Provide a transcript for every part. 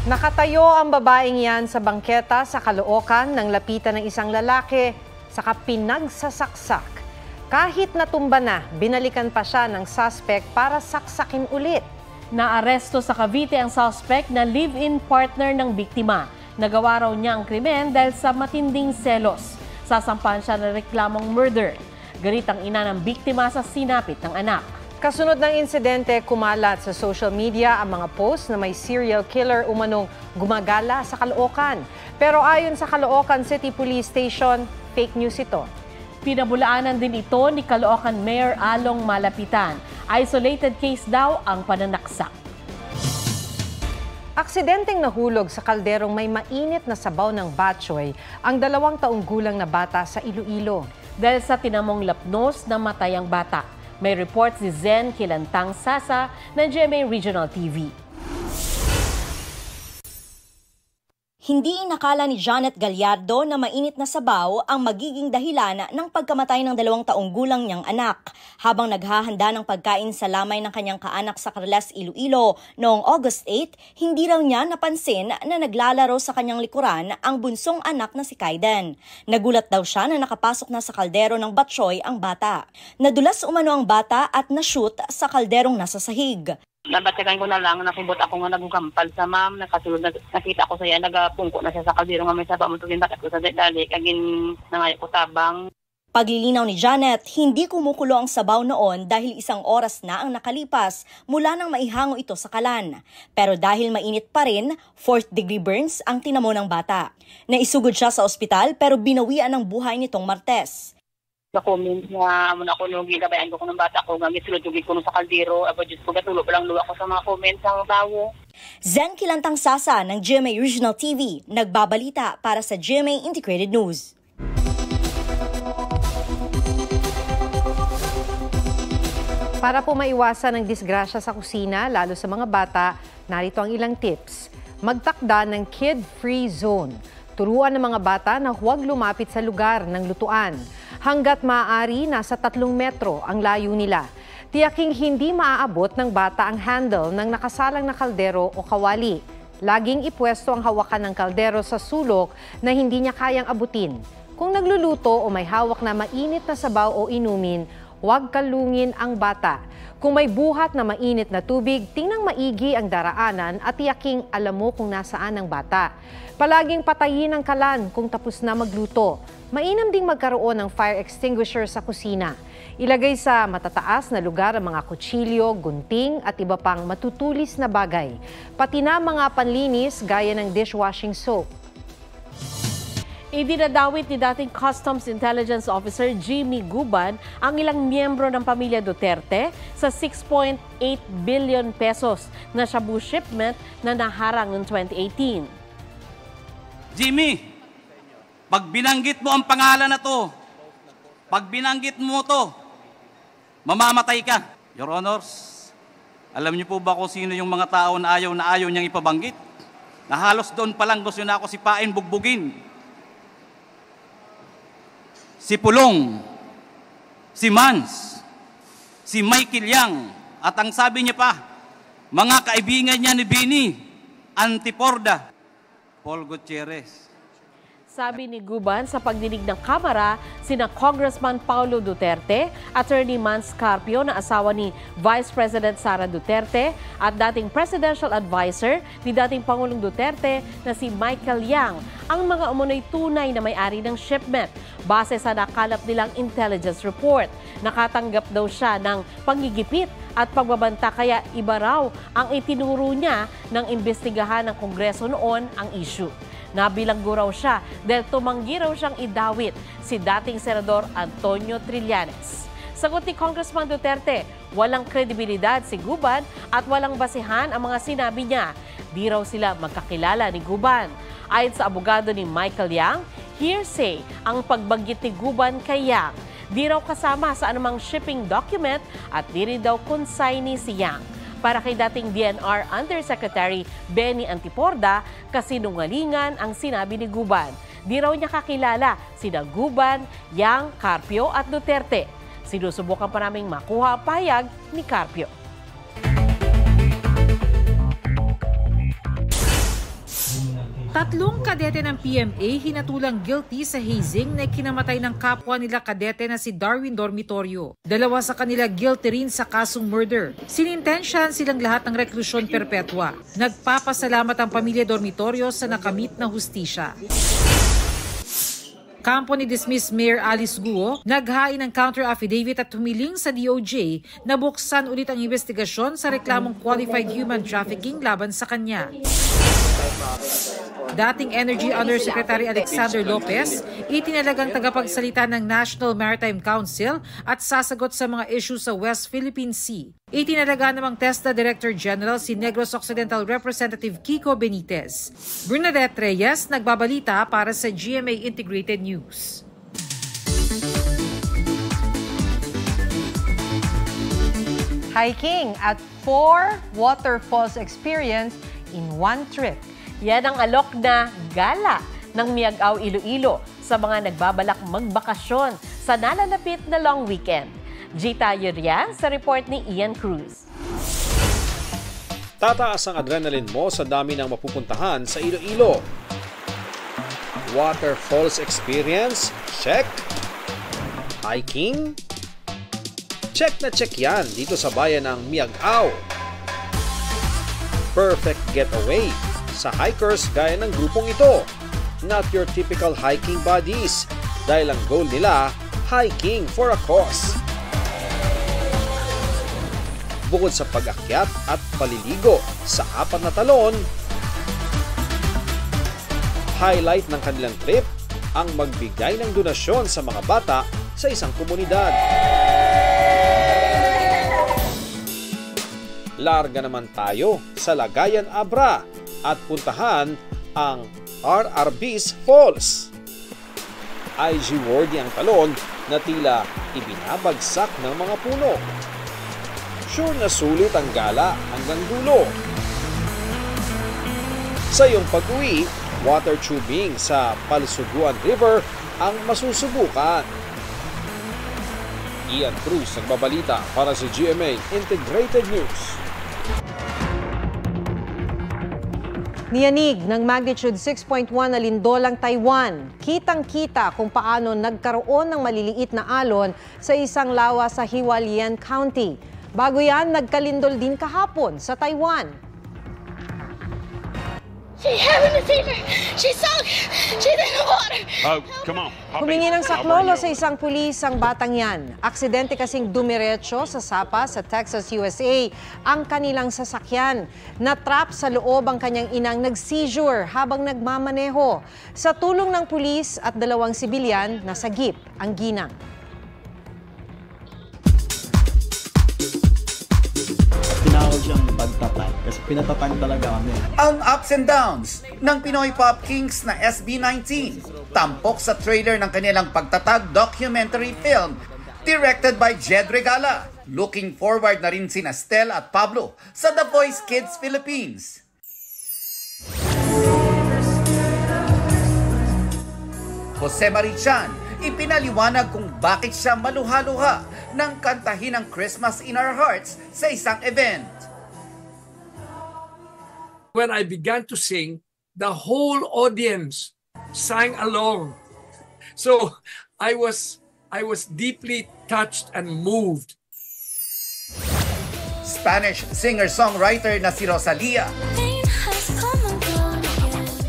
Nakatayo ang babaeng yan sa bangketa sa Caloocan nang lapitan ng isang lalaki saka pinagsasaksak. Kahit natumba na, binalikan pa siya ng suspect para saksakin ulit. Naaresto sa Cavite ang suspect na live-in partner ng biktima. Nagawa raw niya ang krimen dahil sa matinding selos. Sasampahan siya ng reklamong murder. Galit ang ina ng biktima sa sinapit ng anak. Kasunod ng insidente, kumalat sa social media ang mga post na may serial killer umanong gumagala sa Caloocan. Pero ayon sa Caloocan City Police Station, fake news ito. Pinabulaanan din ito ni Caloocan Mayor Along Malapitan. Isolated case daw ang pananaksak. Aksidenteng nahulog sa kalderong may mainit na sabaw ng batchoy ang 2 taong gulang na bata sa Iloilo. Dahil sa tinamong lapnos na matay ang bata. May report si Zen Kilantang Sasa ng GMA Regional TV. Hindi inakala ni Janet Gallardo na mainit na sabaw ang magiging dahilan ng pagkamatay ng 2 taong gulang niyang anak. Habang naghahanda ng pagkain sa lamay ng kanyang kaanak sa Carles, Iloilo noong August 8, hindi raw niya napansin na naglalaro sa kanyang likuran ang bunsong anak na si Kaiden. Nagulat daw siya na nakapasok na sa kaldero ng batchoy ang bata. Nadulas umano ang bata at na-shoot sa kalderong nasa sahig. Nabatikan ko na lang, nakibot ako nga nagugampal sa ma'am, nakasulod, nakita ko sa iya, nagapungko na siya sa kaldero nga may saba mo tugin bakat ko sa dali, kagin nangayo ko tabang. Paglilinaw ni Janet, hindi kumukulo ang sabaw noon dahil 1 oras na ang nakalipas mula nang maihango ito sa kalan. Pero dahil mainit pa rin, 4th degree burns ang tinamo ng bata. Naisugod siya sa ospital pero binawian ang buhay nitong Martes. Sa-comment nga, muna ako nung ginabayan ko ng bata ko, nga gisulod-tugid ko sa kaldero, aba Diyos ko, gatulo pa lang luwa ko sa mga comments ang bawo. Zen Kilantang Sasa ng GMA Regional TV, nagbabalita para sa GMA Integrated News. Para po maiwasan ang disgrasya sa kusina, lalo sa mga bata, narito ang ilang tips. Magtakda ng kid-free zone. Turuan ng mga bata na huwag lumapit sa lugar ng lutuan. Hanggat maaari, nasa 3 metro ang layo nila. Tiyaking hindi maaabot ng bata ang handle ng nakasalang na kaldero o kawali. Laging ipwesto ang hawakan ng kaldero sa sulok na hindi niya kayang abutin. Kung nagluluto o may hawak na mainit na sabaw o inumin, huwag kalungin ang bata. Kung may buhat na mainit na tubig, tingnan maigi ang daraanan at tiyaking alam mo kung nasaan ang bata. Palaging patayin ang kalan kung tapos na magluto. Mainam ding magkaroon ng fire extinguisher sa kusina. Ilagay sa matataas na lugar ang mga kutsilyo, gunting at iba pang matutulis na bagay. Pati na mga panlinis gaya ng dishwashing soap. Idinadawit ni dating Customs Intelligence Officer Jimmy Guban ang ilang miyembro ng pamilya Duterte sa 6.8 billion pesos na shabu shipment na naharang noong 2018. Jimmy, pag binanggit mo ang pangalan na to, pag binanggit mo to, mamamatay ka. Your Honors, alam niyo po ba kung sino yung mga tao na ayaw niyang ipabanggit? Na halos doon pa lang gusto na ako sipain, bugbugin. Si Pulong, si Mans, si Michael Yang, at ang sabi niya pa, mga kaibigan niya ni Bini, Antiporda, Paul Gutierrez. Sabi ni Guban sa pagdinig ng Kamara, sina Congressman Paulo Duterte, Attorney Mans Carpio na asawa ni Vice President Sara Duterte at dating Presidential Advisor ni dating Pangulong Duterte na si Michael Yang ang mga umunoy tunay na may-ari ng shipment. Base sa nakalap nilang intelligence report, nakatanggap daw siya ng panggigipit at pagbabanta kaya iba raw ang itinuro niya ng imbestigahan ng Kongreso noon ang issue. Nabilanggo raw siya dahil tumanggi raw siyang idawit si dating Senador Antonio Trillanes. Sagot ni Congressman Duterte, walang kredibilidad si Guban at walang basihan ang mga sinabi niya. Di raw sila magkakilala ni Guban. Ayon sa abogado ni Michael Yang, hearsay ang pagbanggit ni Guban kay Yang. Di raw kasama sa anumang shipping document at di rin daw consignee si Yang. Para kay dating DNR Undersecretary Benny Antiporda, kasinungalingan ang sinabi ni Guban. Di raw niya kakilala sina Guban, Yang, Carpio at Duterte. Sinusubukan pa naming makuha ang pahayag ni Carpio. Tatlong kadete ng PMA hinatulang guilty sa hazing na ikinamatay ng kapwa nila kadete na si Darwin Dormitorio. Dalawa sa kanila guilty rin sa kasong murder. Sinintensyahan silang lahat ng reklusyon perpetua. Nagpapasalamat ang pamilya Dormitorio sa nakamit na hustisya. Kampo ni dismissed Mayor Alice Guo, naghain ng counter affidavit at humiling sa DOJ na buksan ulit ang investigasyon sa reklamong qualified human trafficking laban sa kanya. Dating Energy Undersecretary Alexander Lopez, itinalagang tagapagsalita ng National Maritime Council at sasagot sa mga issue sa West Philippine Sea. Itinalaga namang TESDA Director General si Negros Occidental Representative Kiko Benitez. Bernadette Reyes, nagbabalita para sa GMA Integrated News. Hiking at 4 waterfalls experience in one trip. Yan ang alok na gala ng Miag-Ao Iloilo sa mga nagbabalak magbakasyon sa nalalapit na long weekend. Gita Yurian sa report ni Ian Cruz. Tataas ang adrenaline mo sa dami ng mapupuntahan sa Iloilo. Waterfalls experience? Check. Hiking? Check na check yan dito sa bayan ng Miag-Ao. Perfect getaway sa hikers gaya ng grupong ito. Not your typical hiking buddies dahil ang goal nila, hiking for a cause. Bukod sa pag-akyat at paliligo sa 4 na talon, highlight ng kanilang trip ang magbigay ng donasyon sa mga bata sa isang komunidad. Larga naman tayo sa Lagayan Abra at puntahan ang RRB's Falls. IG-worthy ang talon na tila ibinabagsak ng mga puno. Sure na sulit ang gala hanggang dulo. Sa iyong pag-uwi, water tubing sa Palsuguan River ang masusubukan. Ian Cruz nagbabalita para sa GMA Integrated News. Niyanig ng magnitude 6.1 na lindol ang Taiwan. Kitang-kita kung paano nagkaroon ng maliliit na alon sa isang lawa sa Hualien County. Bago yan, nagkalindol din kahapon sa Taiwan. She having a fever. She sunk. She's in the water. Oh, come on. Humingi ng saklolo sa isang pulis ang batang yan. Aksidente kasing dumiretso sa Sapa sa Texas, USA ang kanilang sasakyan. Natrap sa loob ang kanyang inang nag-seizure habang nagmamaneho. Sa tulong ng pulis at 2 sibilyan, nasagip ang ginang. Tinawag siyang pagtatag kasi pinatatag talaga kami. Ang ups and downs ng Pinoy Pop Kings na SB19, tampok sa trailer ng kanilang pagtatag documentary film directed by Jed Regala. Looking forward na rin sina Stel at Pablo sa The Voice Kids Philippines. Jose Marichan, ipinaliwanag kung bakit siya maluha-luha nang kantahin ang Christmas in Our Hearts sa isang event. When I began to sing, the whole audience sang along. So I was deeply touched and moved. Spanish singer-songwriter na si Rosalia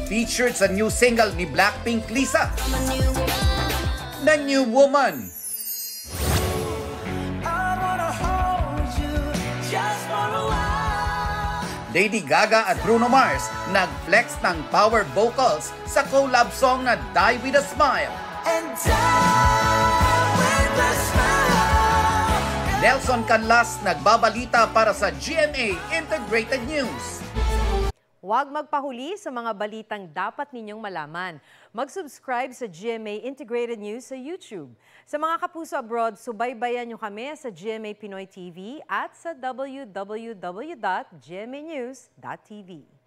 featured sa new single ni Blackpink Lisa, na New Woman. Lady Gaga at Bruno Mars nag-flex ng power vocals sa collab song na Die With A Smile. Nelson Canlas nagbabalita para sa GMA Integrated News. Huwag magpahuli sa mga balitang dapat ninyong malaman. Mag-subscribe sa GMA Integrated News sa YouTube. Sa mga kapuso abroad, subaybayan nyo kami sa GMA Pinoy TV at sa www.gmanews.tv.